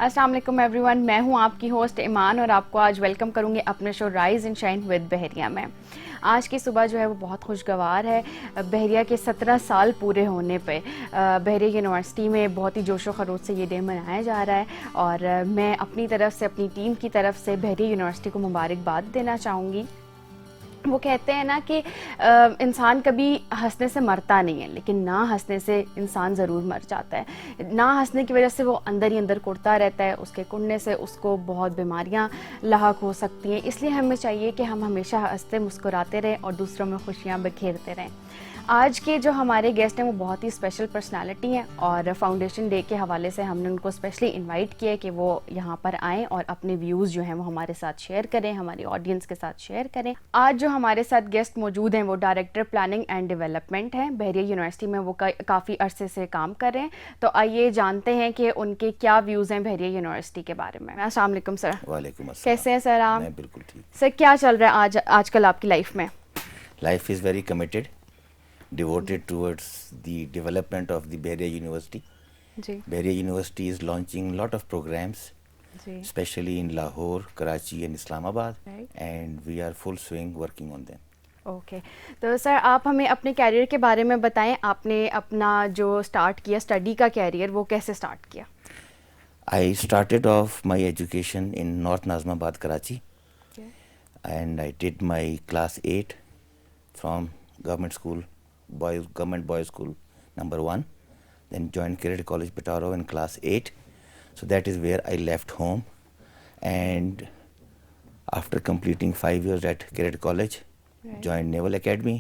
अस्सलाम वालेकुम एवरीवन, मैं हूं आपकी होस्ट ईमान और आपको आज वेलकम करूंगी अपने show rise and shine with Bahria में। आज की सुबह जो है वो बहुत खुशगवार है। बहरिया के 17 साल पूरे होने पे बहरिया यूनिवर्सिटी में बहुत ही जोशो खरोश से ये डे मनाया जा रहा है और मैं अपनी तरफ से, अपनी टीम की तरफ से बहरिया यूनिवर्सिटी को मुबारकबाद देना चाहूँगी। वो कहते हैं ना कि इंसान कभी हंसने से मरता नहीं है, लेकिन ना हंसने से इंसान ज़रूर मर जाता है। ना हंसने की वजह से वो अंदर ही अंदर कुढ़ता रहता है, उसके कुढ़ने से उसको बहुत बीमारियां लाहक हो सकती हैं। इसलिए हमें चाहिए कि हम हमेशा हंसते मुस्कुराते रहें और दूसरों में खुशियां बिखेरते रहें। आज के जो हमारे गेस्ट हैं वो बहुत ही स्पेशल पर्सनालिटी हैं और फाउंडेशन डे के हवाले से हमने उनको स्पेशली इनवाइट किया है कि वो यहाँ पर आएँ और अपने व्यूज़ जो हैं वो हमारे साथ शेयर करें, हमारी ऑडियंस के साथ शेयर करें। आज जो हमारे साथ गेस्ट मौजूद हैं वो डायरेक्टर प्लानिंग एंड डेवलपमेंट हैं। बहरिया यूनिवर्सिटी में वो काफ़ी अरसे से काम कर रहे हैं। तो आइए जानते हैं कि उनके क्या व्यूज़ हैं बहरिया यूनिवर्सिटी के बारे में। अस्सलाम वालेकुम सर। वालेकुम अस्सलाम। कैसे हैं सर आप? मैं बिल्कुल ठीक। सर क्या चल रहा है आजकल आपकी लाइफ में? Life is very committed, devoted towards the development of the Bahria University. जी Bahria University is launching a lot of programs, जी especially in Lahore, Karachi and Islamabad, Right. and we are full swing working on them. Okay तो sir आप हमें अपने career के बारे में बताएं। आपने अपना जो स्टार्ट किया स्टडी का कैरियर वो कैसे स्टार्ट किया? I started off my education in North Nazimabad, Karachi, and I did my class 8 from government boys school number 1, then joined Cadet College Petaro in class 8. So that is where I left home, and after completing 5 years at Cadet College, Right. joined Naval Academy,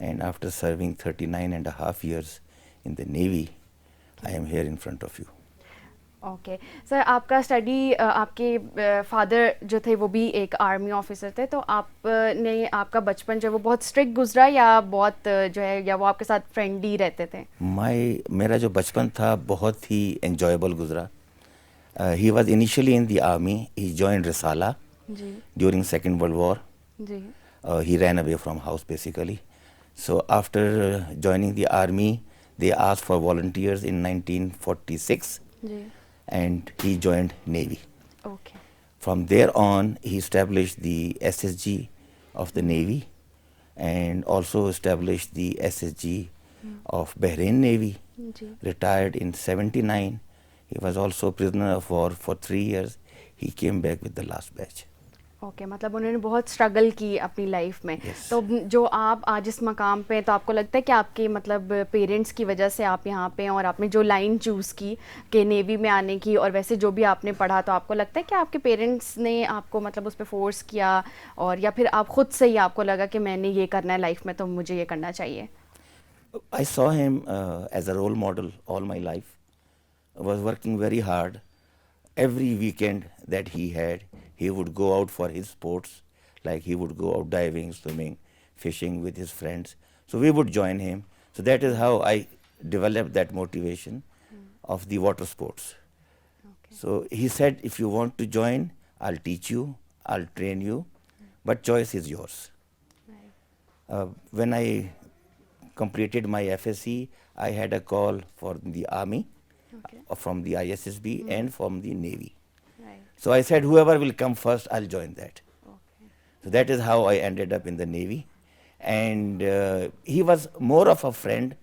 and after serving 39 and a half years in the Navy, I am here in front of you. Okay sir आपका study आपके father जो थे वो भी एक army officer थे, तो आपने आपका बचपन जो है वो बहुत स्ट्रिक्ट गुजरा या बहुत जो है या वो आपके साथ फ्रेंडली रहते थे? मेरा जो बचपन था बहुत ही enjoyable गुजरा. He was initially in the army. He joined Risala जी during Second World War. जी He ran away from house basically. So after joining the army, they asked for volunteers in 1946, जी and he joined Navy. Okay From there on, he established the SSG of the Navy and also established the SSG of Bahrain Navy. जी Retired in 79. He was also prisoner of war for 3 years. He came back with the last batch. Okay मतलब उन्होंने बहुत struggle की अपनी life में। Yes. तो जो आप आज इस मकाम पे, तो आपको लगता है कि आपके मतलब पेरेंट्स की वजह से आप यहाँ पे हैं और आपने जो लाइन चूज़ की कि नेवी में आने की और वैसे जो भी आपने पढ़ा, तो आपको लगता है कि आपके पेरेंट्स ने आपको मतलब उस पर फोर्स किया और या फिर आप खुद से ही आपको लगा कि मैंने ये करना है लाइफ में तो मुझे ये करना चाहिए? I saw him as a role model all my life. Was working very hard. Every weekend that he had, he would go out for his sports, like he would go out diving, swimming, fishing with his friends. So we would join him. So that is how I developed that motivation of the water sports. Okay. So he said, if you want to join, I'll teach you, I'll train you, but choice is yours. Right. When I completed my FSC, I had a call for the Army, Okay. from the ISSB and from the Navy. Right. So I said, whoever will come first, I'll join that. Okay. So that is how I ended up in the Navy. And he was more of a friend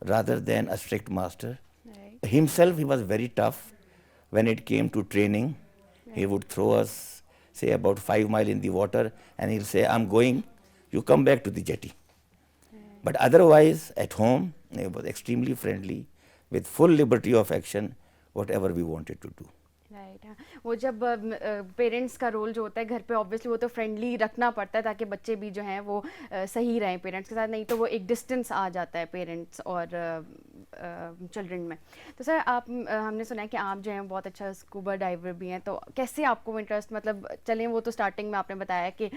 rather than a strict master. Right. Himself, he was very tough when it came to training. He would throw us, say, about 5 miles in the water, and he'll say, I'm going, you come back to the jetty. But otherwise, at home, he was extremely friendly, with full liberty of action, whatever we wanted to do. Right हाँ, वो जब parents का role जो होता है घर पे, obviously वो तो फ्रेंडली रखना पड़ता है ताकि बच्चे भी जो हैं वो सही रहें पेरेंट्स के साथ, नहीं तो वो एक डिस्टेंस आ जाता है पेरेंट्स और चिल्ड्रन में। तो सर आप हमने सुना है कि आप जो हैं बहुत अच्छा स्कूबा डाइवर भी हैं, तो कैसे आपको इंटरेस्ट, मतलब चलें वो तो स्टार्टिंग में आपने बताया कि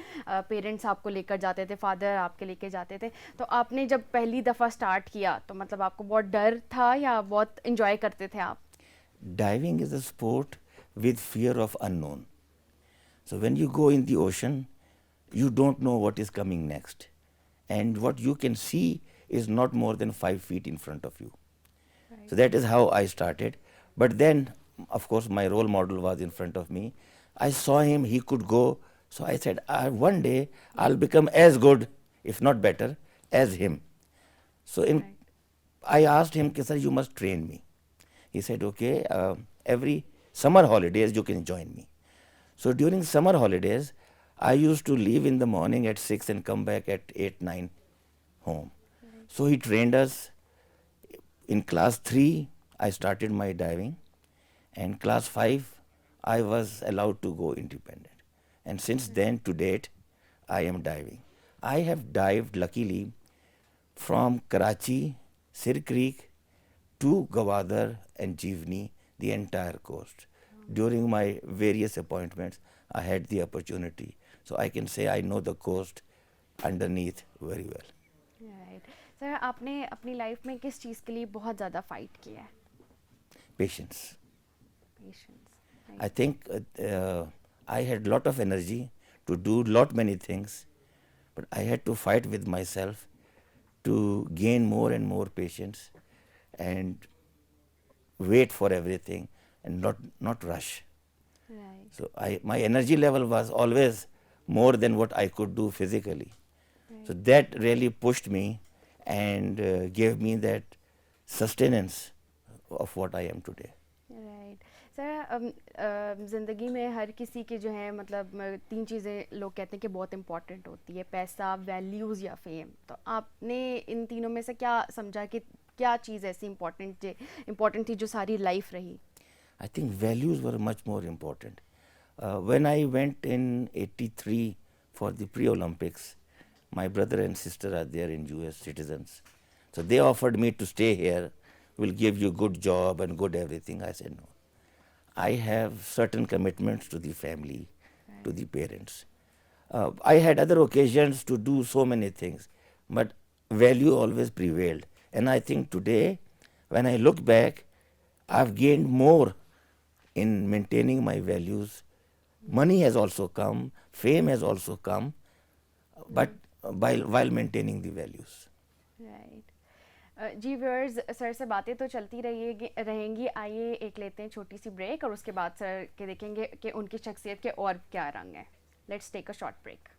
पेरेंट्स आपको लेकर जाते थे, फादर आपके लेके जाते थे, तो आपने जब पहली दफ़ा स्टार्ट किया तो मतलब आपको बहुत डर था या बहुत इंजॉय करते थे आप? Diving is a sport with fear of unknown. So when you go in the ocean, you don't know what is coming next. And what you can see is not more than 5 feet in front of you. Right. So that is how I started. But then of course, my role model was in front of me. I saw him, he could go. So I said, one day I'll become as good, if not better, as him. So Right. I asked him, sir, you must train me. He said, okay, every summer holidays you can join me. So during summer holidays, I used to leave in the morning at 6 and come back at 8, 9 home. Right. So he trained us. In class 3, I started my diving, and class 5, I was allowed to go independent. And since then to date, I am diving. I have dived, luckily, from Karachi, Sir Creek to Gwadar and Jivni, the entire coast. During my various appointments, I had the opportunity. So I can say I know the coast underneath very well. Right sir, आपने अपनी life में किस चीज़ के लिए बहुत ज़्यादा fight किया है? Patience. Patience. I think I had lot of energy to do lot many things, but I had to fight with myself to gain more and more patience and wait for everything and not rush. Right. So my energy level was always more than what I could do physically. So that really pushed me and gave me that sustenance of what I am today. Right sir, ज़िंदगी में हर किसी के जो है मतलब तीन चीज़ें लोग कहते हैं कि बहुत इंपॉर्टेंट होती है, पैसा, वैल्यूज़ या फेम. तो आपने इन तीनों में से क्या समझा कि क्या चीज़ ऐसी इम्पोर्टेंट थी जो सारी लाइफ रही? I think values were much more important. When I went in '83 for the pre-Olympics, my brother and sister are there in US citizens. So they offered me to stay here, we'll give you good job and good everything. I said no. I have certain commitments to the family, to the parents. I had other occasions to do so many things, but value always prevailed. And I think today, when I look back, I've gained more in maintaining my values. Money has also come, fame has also come, but while maintaining the values. Right. जी viewers, sir से बातें तो चलती रहेंगी. आइए एक लेते हैं छोटी सी ब्रेक और उसके बाद सर के देखेंगे कि उनकी शख्सियत के और क्या रंग हैं. Let's take a short break.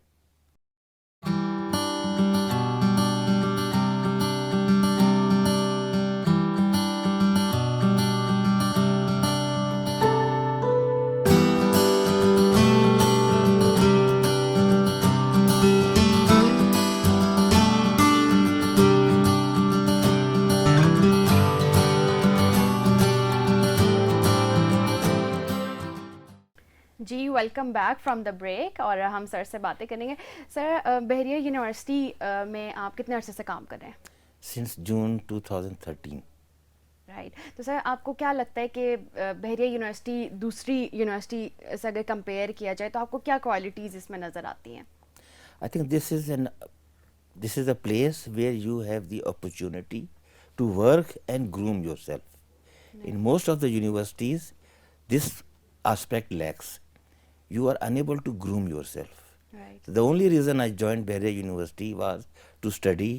जी welcome back from the break और हम सर से बातें करेंगे. सर, बहरिया यूनिवर्सिटी में आप कितने अरसे से काम कर रहे हैं? Since June 2013. राइट. तो सर, आपको क्या लगता है कि बहरिया यूनिवर्सिटी दूसरी यूनिवर्सिटी से अगर कंपेयर किया जाए तो आपको क्या क्वालिटीज़ इसमें नज़र आती हैं? I think this is a place where you have the opportunity to work and groom yourself. In most of the universities, this aspect lacks. You are unable to groom yourself. Right. The only reason I joined Bahria University was to study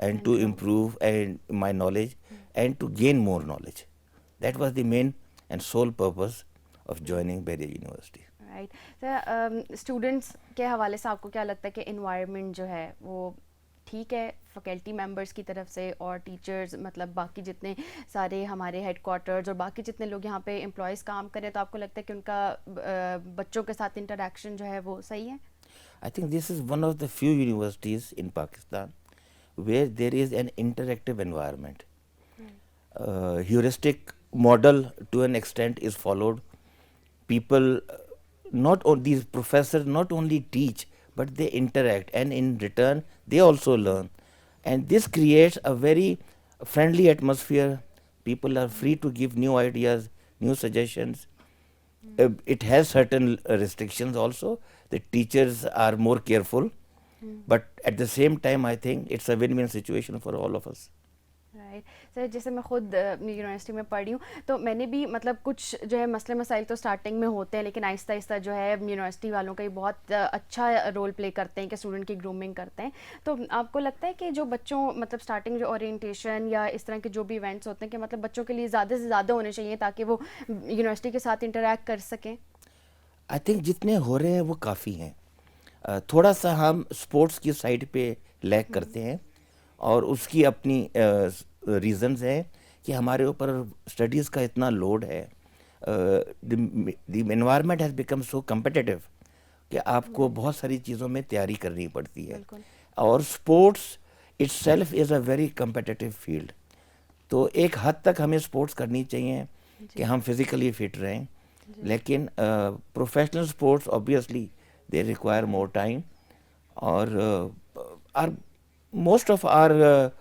and to improve and my knowledge and to gain more knowledge. That was the main and sole purpose of joining Bahria University. Right. Sir, students के हवाले से आपको क्या लगता है कि environment जो है वो ठीक है फैकल्टी मेंबर्स की तरफ से और टीचर्स, मतलब बाकी जितने सारे हमारे हेडक्वार्टर्स और बाकी जितने लोग यहाँ पे एम्प्लॉयज़ काम करें, तो आपको लगता है कि उनका बच्चों के साथ इंटरेक्शन जो है वो सही है? I think this is one of the few universities in Pakistan where there is an interactive environment. Heuristic model to an extent is followed. People, these professors not only teach, but they interact, and in return they also learn. And this creates a very friendly atmosphere. People are free to give new ideas, new suggestions. It has certain restrictions also. The teachers are more careful, but at the same time I think it's a win-win situation for all of us. Right sir, जैसे मैं खुद university में पढ़ी हूँ, तो मैंने भी मतलब कुछ जो है मसले मसाइल तो स्टार्टिंग में होते हैं, लेकिन आहिस्ता आहिस्ता जो है यूनिवर्सिटी वालों का ही बहुत अच्छा रोल प्ले करते हैं कि स्टूडेंट की ग्रूमिंग करते हैं। तो आपको लगता है कि जो बच्चों मतलब स्टार्टिंग जो ओरिएंटेशन या इस तरह के जो भी इवेंट्स होते हैं कि मतलब बच्चों के लिए ज़्यादा से ज़्यादा होने चाहिए ताकि वो यूनिवर्सिटी के साथ इंटरेक्ट कर सकें? आई थिंक जितने हो रहे हैं वो काफ़ी हैं। थोड़ा सा हम स्पोर्ट्स की साइड पे लैग करते हैं, और उसकी अपनी रीजंस हैं कि हमारे ऊपर स्टडीज़ का इतना लोड है। The environment has become so competitive कि आपको बहुत सारी चीज़ों में तैयारी करनी पड़ती है, बिल्कुल। और sports itself is a very competitive field. तो एक हद तक हमें स्पोर्ट्स करनी चाहिए कि हम फिज़िकली फिट रहें, लेकिन professional sports obviously they require more time, और are most of our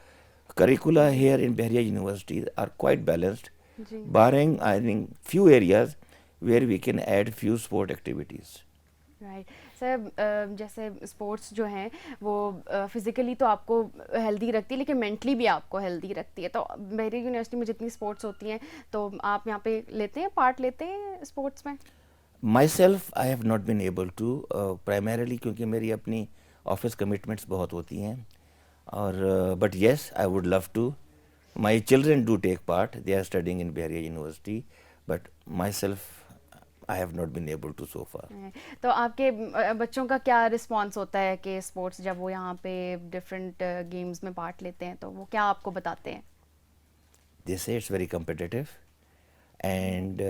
curricula here in Bahria University are quite balanced, जी। barring I think few areas where we can add few sport activities. Right sir, जैसे sports जो हैं वो physically तो आपको healthy रखती है, लेकिन मेंटली भी आपको हेल्दी रखती है। तो मेरी यूनिवर्सिटी में जितनी स्पोर्ट्स होती हैं, तो आप यहाँ पे लेते हैं, पार्ट लेते हैं स्पोर्ट्स में? Myself I have not been able to, primarily क्योंकि मेरी अपनी ऑफिस कमिटमेंट्स बहुत होती हैं, और but yes I would love to. My children do take part, they are studying in Bahria University, but myself I have not been able to so far. तो आपके बच्चों का क्या रिस्पॉन्स होता है कि स्पोर्ट्स जब वो यहाँ पे डिफरेंट गेम्स में पार्ट लेते हैं, तो वो क्या आपको बताते हैं? They say it's very competitive, and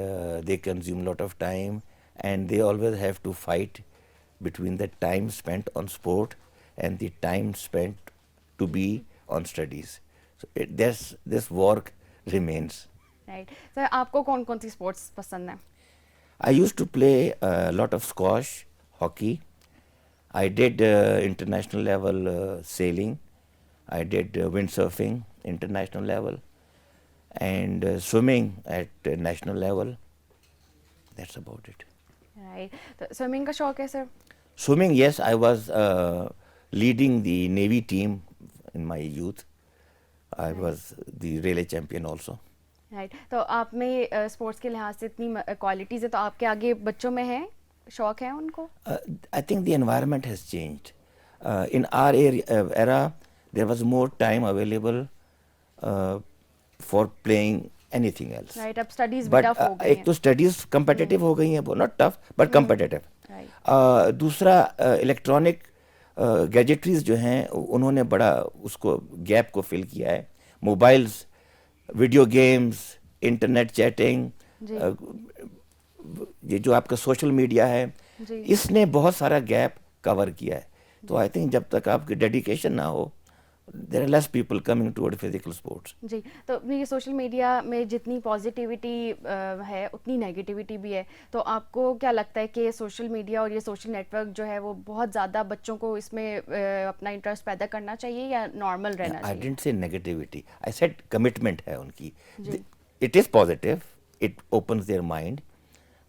they consume a lot of time, and they always have to fight between the time spent on sport and the time spent to be on studies. So this work remains. Right sir, आपको कौन कौन सी sports पसंद है? I used to play a lot of squash, hockey. I did international level sailing. I did windsurfing, international level, and swimming at national level. That's about it. Right, तो swimming का शौक है sir? Swimming, yes, I was leading the Navy team in my youth. I was the relay champion also. Right, तो आप में sports के लिहाज से इतनी क्वालिटीज़ है, तो आपके आगे बच्चों में है, शौक है उनको? I think the environment has changed. In our era, there was more time available for playing anything else. Right, अब स्टडीज़ भी But टफ हो गई एक हैं। तो स्टडीज competitive हो गई हैं, वो not tough but competitive. Right. दूसरा इलेक्ट्रॉनिक गैजेटरीज जो हैं उन्होंने बड़ा उसको गैप को फिल किया है। Mobiles, video games, internet chatting, जी। ये जो आपका सोशल मीडिया है, जी। इसने बहुत सारा गैप कवर किया है। तो आई थिंक जब तक आपकी डेडिकेशन ना हो, there are less people coming toward physical sports. जी, तो ये सोशल मीडिया में जितनी पॉजिटिविटी है उतनी नेगेटिविटी भी है, तो आपको क्या लगता है कि सोशल मीडिया और ये सोशल नेटवर्क जो है वो बहुत ज़्यादा बच्चों को इसमें अपना इंटरेस्ट पैदा करना चाहिए या नॉर्मल रहना आई चाहिए? Didn't say negativity, I said commitment है उनकी। It is positive, it opens their mind,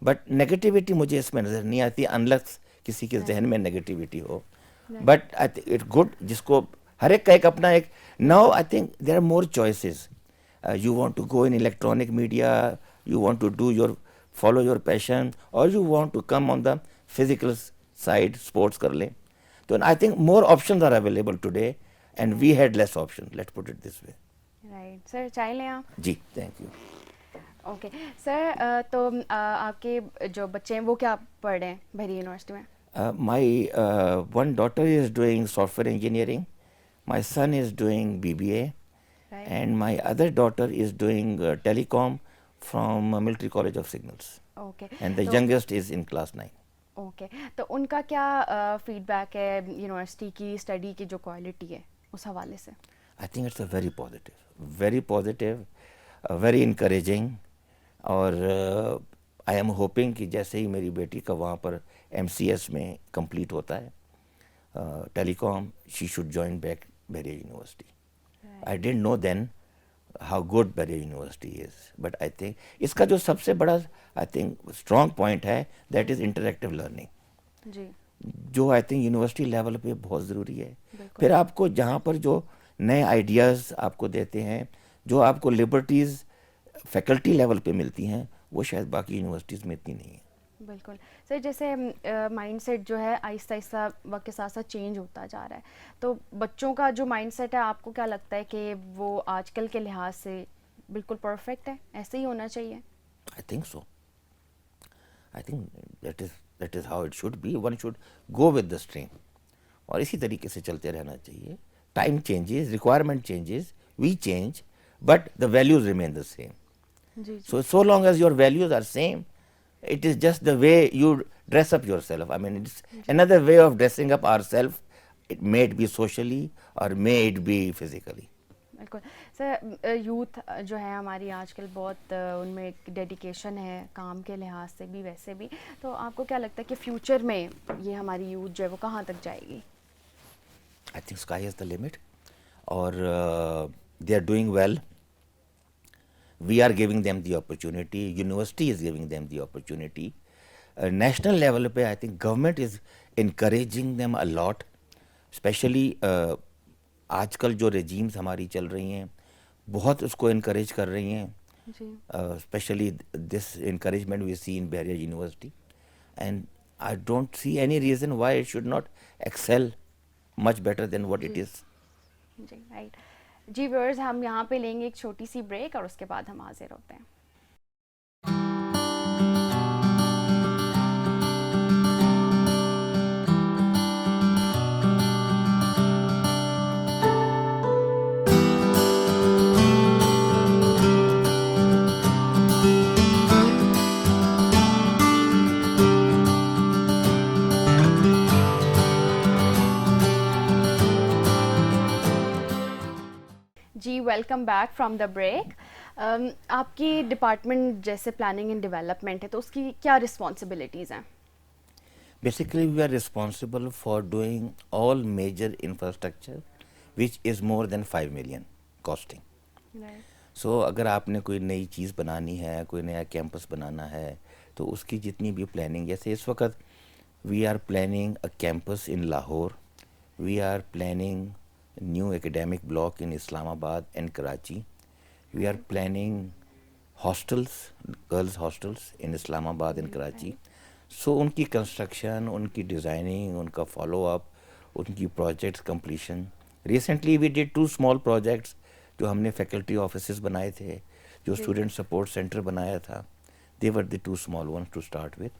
but negativity मुझे इसमें नज़र नहीं आती अनलेस किसी के जहन में नेगेटिविटी हो। But I think it good, जिसको हर एक का एक अपना एक। Now I think there are more choices. You want to go in electronic media, you want to do your follow your passion, और you want to come on the physical side, sports कर लें। तो I think more options are available today and we had less option, let's put it this way. Right sir, चाय लें आप? जी, thank you. Okay sir, तो आपके जो बच्चे हैं वो क्या पढ़ रहे हैं बहरी यूनिवर्सिटी में? My one daughter is doing software engineering, my son is doing BBA, Right. and my other daughter is doing telecom from Military College of Signals, okay, and the तो youngest is in class 9. Okay, तो उनका क्या feedback है university की study की जो quality है उस हवाले से? I think it's a very positive, very encouraging, और आई एम होपिंग कि जैसे ही मेरी बेटी का वहाँ पर MCS में कंप्लीट होता है telecom, she should join back Bahria University. I didn't know then how good Bahria University is, but I think इसका जो सबसे बड़ा आई थिंक स्ट्रॉन्ग पॉइंट है दैट इज़ इंटरेक्टिव लर्निंग, जी। जो आई थिंक यूनिवर्सिटी लेवल पे बहुत ज़रूरी है। बिल्कुल। फिर आपको जहाँ पर जो नए आइडियाज़ आपको देते हैं, जो आपको लिबर्टीज़ फैकल्टी लेवल पे मिलती हैं वो शायद बाकी यूनिवर्सिटीज़ में इतनी नहीं है। बिल्कुल सर, जैसे माइंडसेट जो है आहिस्ता आहिस्ता वक्त के साथ साथ चेंज होता जा रहा है, तो बच्चों का जो माइंडसेट है आपको क्या लगता है कि वो आजकल के लिहाज से बिल्कुल परफेक्ट है, ऐसे ही होना चाहिए? I think so, I think that is how it should be, one should go with the stream और इसी तरीके से चलते रहना चाहिए। Time changes, requirement changes, we change, but the values remain the same. जी जी। So long as your values are same, it is just the way you dress up yourself. I mean, it's another way of dressing up ourselves. It may it be socially or may it be physically. बिल्कुल sir, youth जो है हमारी आजकल बहुत उनमें एक dedication है काम के लिहाज से भी वैसे भी, तो आपको क्या लगता है कि फ्यूचर में ये हमारी यूथ जो है वो कहाँ तक जाएगी? I think sky is the limit, or they are doing well. We are giving them the opportunity. University is giving them the opportunity. National level पे I think government is encouraging them a lot. Especially आजकल जो regimes हमारी चल रही हैं बहुत उसको encourage कर रही हैं. जी Especially this encouragement we see in Bahria University, and I don't see any reason why it should not excel much better than what it जी is. जी राइट। जी व्यूअर्स, हम यहाँ पे लेंगे एक छोटी सी ब्रेक और उसके बाद हम हाजिर होते हैं। जी welcome back from the break. आपकी डिपार्टमेंट जैसे प्लानिंग एंड डेवलपमेंट है, तो उसकी क्या रिस्पॉन्सिबिलिटीज़ हैं? Basically, we are responsible for doing all major infrastructure which is more than 5 million costing. Right So अगर आपने कोई नई चीज़ बनानी है, कोई नया कैंपस बनाना है, तो उसकी जितनी भी प्लानिंग, जैसे इस वक्त we are planning a campus in Lahore, we are planning new academic block in Islamabad and Karachi, we are planning hostels, girls hostels in Islamabad and Karachi. So उनकी कंस्ट्रक्शन, उनकी डिज़ाइनिंग, उनका फॉलोअप, उनकी projects completion. Recently we did 2 small projects जो हमने faculty offices बनाए थे, जो जी student support centre बनाया था. They were the 2 small ones to start with.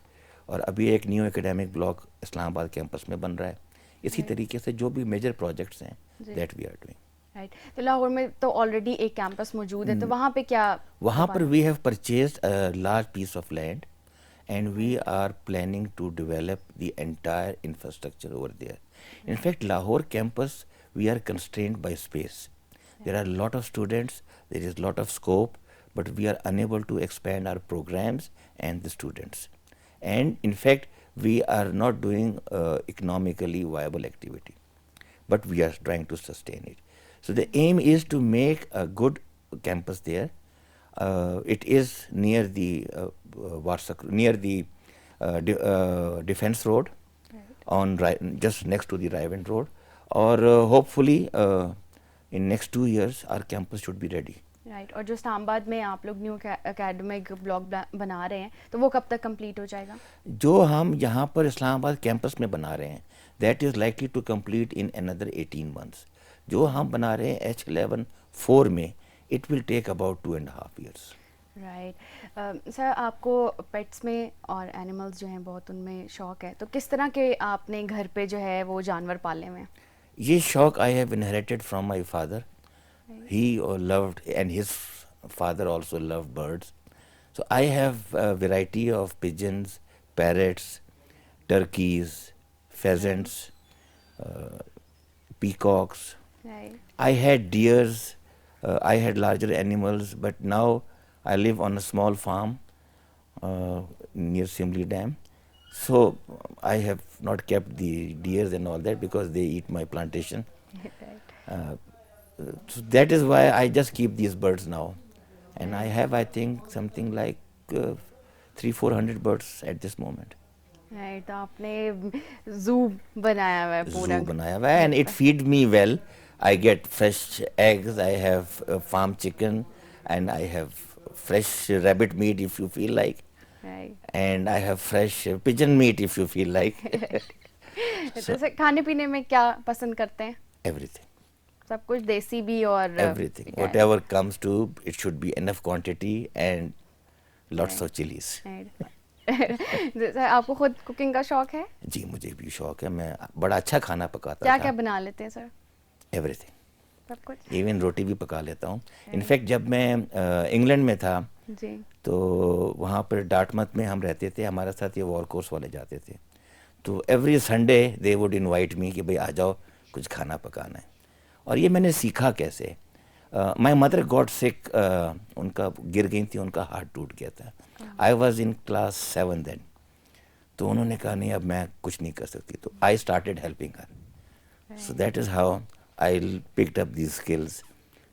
और अभी एक new academic block Islamabad campus में बन रहा है. इसी राइट तरीके से जो भी मेजर प्रोजेक्ट्स हैं जी that we are doing. Right. तो लाहौर में तो ऑलरेडी एक कैंपस मौजूद है, तो वहाँ पे क्या हो वहाँ पा पर रहा we have purchased a large piece of land and we are planning to develop the entire infrastructure over there. In fact, Lahore campus, we are constrained by space. There are a lot of students, there is a lot of scope, but we are unable to expand our programs and the students. And in fact, we are not doing economically viable activity, but we are trying to sustain it. So the aim is to make a good campus there. It is near the near the Defense Road, right on just next to the Raven Road, or hopefully in next 2 years our campus should be ready. Right. और जो इस्लामाबाद में आप लोग new academic block बना रहे हैं, तो वो कब तक कंप्लीट हो जाएगा? जो हम यहाँ पर इस्लामाबाद कैंपस में बना रहे हैं that is likely to complete in another 18 months. जो हम बना रहे हैं H11 4 में, it will take about 2.5 years. Right. Sir, आपको पेट्स में और एनिमल्स जो हैं बहुत उनमें शौक है, तो किस तरह के आपने घर पे जो है वो जानवर पाले हुए हैं? ये शौक I have inherited from my father. Right He loved, and his father also loved birds. So I have a variety of pigeons, parrots, turkeys, pheasants, uh, peacocks. Right I had deers, I had larger animals, but now I live on a small farm uh, near Simli Dam. So I have not kept the deers and all that because they eat my plantation. Right Uh, so that is why I just keep these birds now, and I have, I think, something like 300-400 birds at this moment. Right. तो आपने जू बनाया हुआ है पूरा Zoo बनाया हुआ है, and it feed me well. I get fresh eggs, I have farm chicken, and I have fresh rabbit meat if you feel like, right. and I have fresh pigeon meat if you feel like. तो sir खाने पीने में क्या पसंद करते हैं? Everything. सब कुछ देसी भी और Everything. क्या है? Whatever comes to, it should be enough quantity and lots Right. of chilies. Right. Sir आपको खुद कुकिंग का शौक है? जी मुझे भी शौक है, मैं बड़ा अच्छा खाना पकाता क्या था. क्या बना लेते हैं सर? Everything. सब कुछ? इवन रोटी भी पका लेता हूँ. इनफैक्ट जब मैं इंग्लैंड में था जी। तो वहाँ पर डार्टमouth में हम रहते थे, हमारे साथ ये वॉर कोर्स वाले जाते थे, तो every Sunday they would invite me कि भाई आ जाओ कुछ खाना पकाना है. और ये मैंने सीखा कैसे. माई मदर गॉट सिक, उनका गिर गई थी, उनका हार्ट टूट गया था. I was in class 7 then. तो उन्होंने कहा नहीं अब मैं कुछ नहीं कर सकती, तो I started helping her. So that is how I picked up these skills,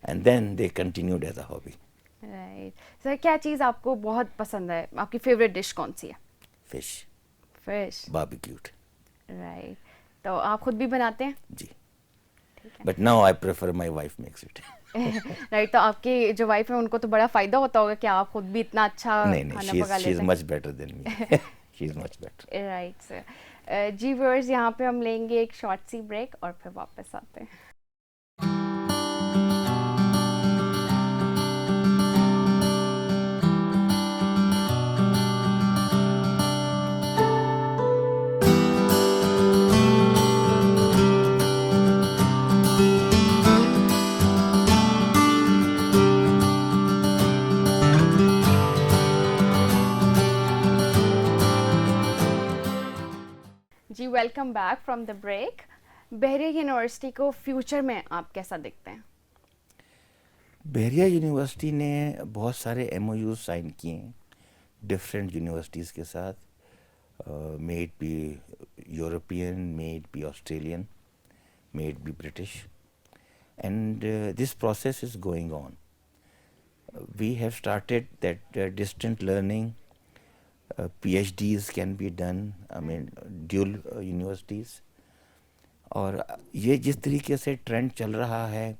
and then they continued as a hobby. Right. Sir क्या चीज़ आपको बहुत पसंद है? आपकी फेवरेट डिश कौन सी है? Fish, fish. barbecued. राइट। तो आप खुद भी बनाते हैं? जी. ठीक है। But now I prefer my wife makes it. Right. तो आपकी जो वाइफ है उनको तो बड़ा फायदा होता होगा कि आप खुद भी इतना अच्छा नहीं खाना नहीं, पका she's लेते हैं। much better than me. She's much better. Right sir. जी व्यूअर्स, यहाँ पे हम लेंगे एक शॉर्ट सी ब्रेक और फिर वापस आते हैं। जी welcome back from the break. Bahria university को फ्यूचर में आप कैसा देखते हैं? बहरिया यूनिवर्सिटी ने बहुत सारे MOUs साइन किए हैं डिफरेंट यूनिवर्सिटीज़ के साथ. May it be European, may it be Australian, may it be British, and this process is going on. We have started that distant learning. PhDs can be done, I mean dual universities. और ये जिस तरीके से trend चल रहा है,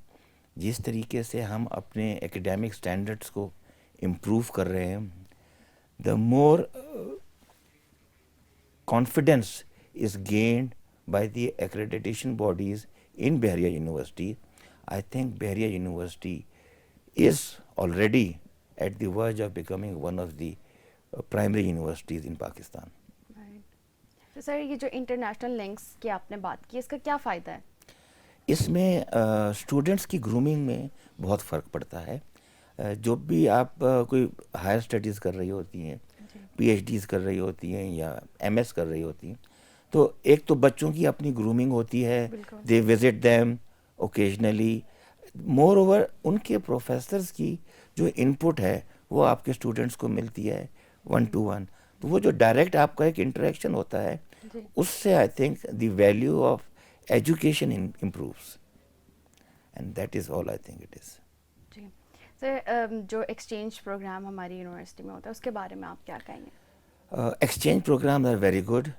जिस तरीके से हम अपने एकेडमिक स्टैंडर्ड्स को इम्प्रूव कर रहे हैं, the more confidence is gained by the accreditation bodies in Bahria University. I think Bahria University is already at the verge of becoming one of the primary universities in Pakistan. तो sir ये जो international links की आपने बात की, इसका क्या फ़ायदा है? इसमें स्टूडेंट्स की ग्रूमिंग में बहुत फ़र्क पड़ता है. जो भी आप कोई हायर स्टडीज़ कर रही होती हैं, PhDs कर रही होती हैं या MS कर रही होती हैं, तो एक तो बच्चों की अपनी ग्रूमिंग होती है, they visit them occasionally. More over उनके प्रोफेसर्स की जो इनपुट है वो आपके स्टूडेंट्स को मिलती है 1-to-1. तो वो जो डायरेक्ट आपका एक इंटरेक्शन होता है, उससे I think the value of education improves, and that is all I think it is. जी सर, जो एक्सचेंज प्रोग्राम हमारी यूनिवर्सिटी में होता है उसके बारे में आप क्या कहेंगे? Exchange programs are very good,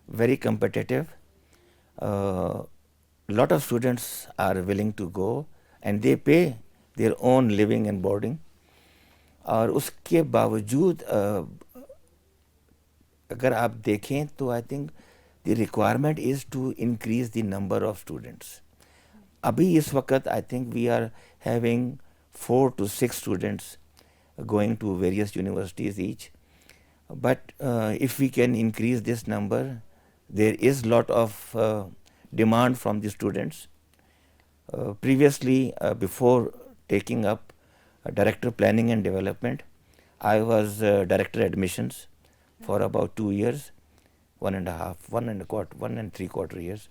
very competitive. Lot of students are willing to go and they pay their own living and boarding. और उसके बावजूद अगर आप देखें तो I think the requirement is to increase the number of students. अभी इस वक्त I think we are having 4 to 6 students going to various universities each. But if we can increase this number, there is lot of demand from the students. Previously, before taking up Director Planning and Development, I was Director Admissions for about 2 years, 1.5, 1.25 years.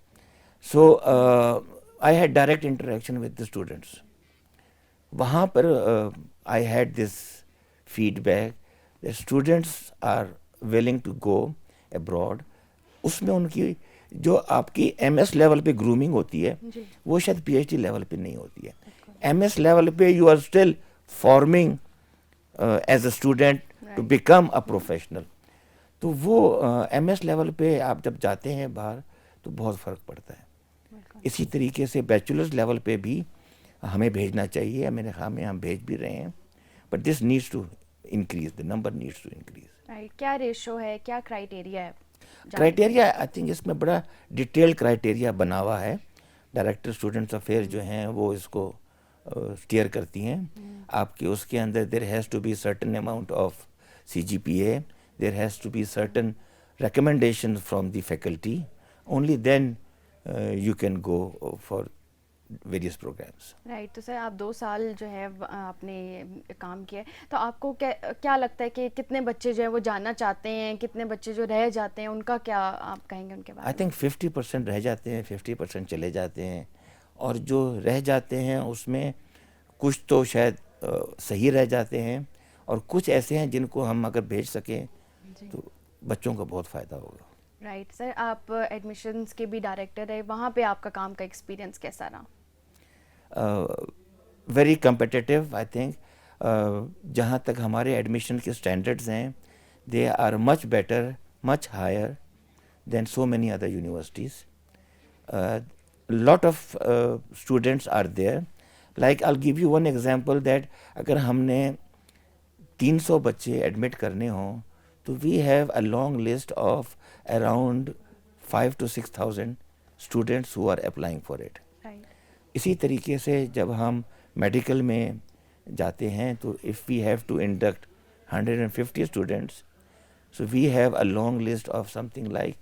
So I had direct interaction with the students. वहाँ पर I had this feedback that students are willing to go abroad. उसमें उनकी जो आपकी MS level पे grooming होती है वो शायद PhD लेवल पे नहीं होती है. MS लेवल पे you are still forming as a student to become a professional. तो वो MS लेवल पे आप जब जाते हैं बाहर तो बहुत फ़र्क पड़ता है. इसी तरीके से बैचलर्स लेवल पे भी हमें भेजना चाहिए, मैंने हमें हम भेज भी रहे हैं, but this needs to increase, the number needs to increase. Right, क्या रेशो है, क्या क्राइटेरिया है जाने के क्राइटेरिया आई थिंक इसमें बड़ा डिटेल्ड क्राइटेरिया बना हुआ है, डायरेक्टर स्टूडेंट्स अफेयर जो हैं वो इसको स्टीयर करती हैं। आपके उसके अंदर there has to be certain amount of CGPA, there has to be certain recommendations from the faculty, only then you can go for various programs. Right? तो सर आप 2 साल जो है आपने काम किया है, तो आपको क्या क्या लगता है कि कितने बच्चे जो है वो जाना चाहते हैं, कितने बच्चे जो रह जाते हैं, उनका क्या आप कहेंगे उनके बारे आई में? थिंक 50% रह जाते हैं, 50% चले जाते हैं, और जो रह जाते हैं उसमें कुछ तो शायद सही रह जाते हैं, और कुछ ऐसे हैं जिनको हम अगर भेज सकें जी। तो बच्चों को बहुत फ़ायदा होगा। राइट सर, आप एडमिशन्स के भी डायरेक्टर है, वहाँ पे आपका काम का एक्सपीरियंस कैसा रहा? Very competitive I think. जहाँ तक हमारे एडमिशन के स्टैंडर्ड्स हैं, they are much better, much higher than so many other universities. lot of students are there, like I'll give you one example that अगर हमने 300 बच्चे एडमिट करने हों तो we have a long list of around 5 to 6,000 students who are applying for it. Right. इसी तरीके से जब हम मेडिकल में जाते हैं तो if we have to induct 150 students, so we have a long list of something like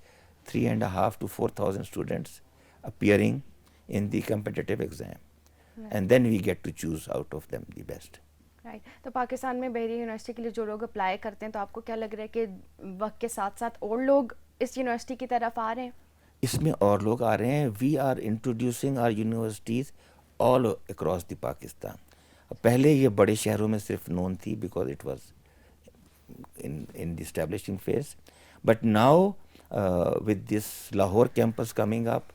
3.5 to 4,000 students appearing in the competitive exam, and then we get to choose out of them the best. Right. तो पाकिस्तान में बहरिया university के लिए जो लोग apply करते हैं, तो आपको क्या लग रहा है कि वक्त के साथ साथ और लोग इस यूनिवर्सिटी की तरफ आ रहे हैं? इसमें और लोग आ रहे हैं। We are introducing our universities all across the Pakistan. पहले ये बड़े शहरों में सिर्फ नोन थी because it was in the establishing phase, but now with this Lahore campus coming up,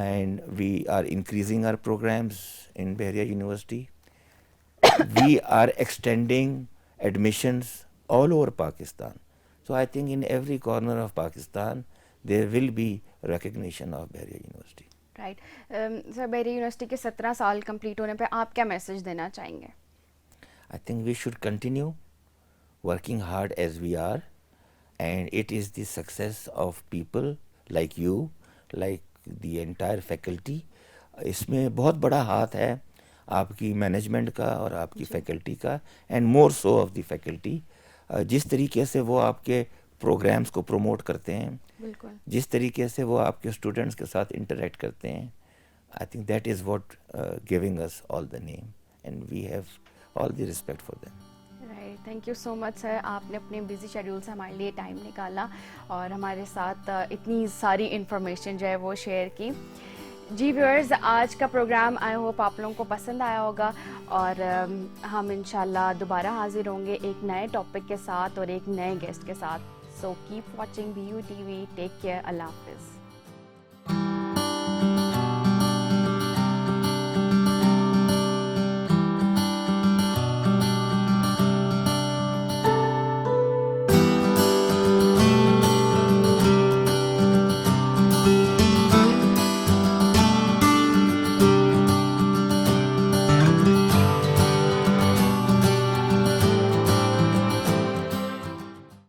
and we are increasing our programs in Bahria University, we are extending admissions all over Pakistan. So I think in every corner of Pakistan there will be recognition of Bahria University. Right. Sir, Bahria university के 17 साल complete होने पे आप क्या message देना चाहेंगे? I think we should continue working hard as we are, and it is the success of people like you, like the entire faculty. इसमें बहुत बड़ा हाथ है आपकी मैनेजमेंट का और आपकी फैकल्टी का, and more so of the faculty. जिस तरीके से वो आपके प्रोग्राम्स को प्रमोट करते हैं, बिल्कुल। जिस तरीके से वो आपके स्टूडेंट्स के साथ इंटरेक्ट करते हैं, I think that is what giving us all the name, and we have all the respect for them. Right, thank you so much sir, आपने अपने बिजी शेड्यूल से हमारे लिए टाइम निकाला और हमारे साथ इतनी सारी इन्फॉर्मेशन जो है वो शेयर की। जी व्यूअर्स, आज का प्रोग्राम आई होप आप लोगों को पसंद आया होगा, और हम इंशाल्लाह दोबारा हाजिर होंगे एक नए टॉपिक के साथ और एक नए गेस्ट के साथ। So keep watching BU TV, take care, अल्लाह हाफिज़।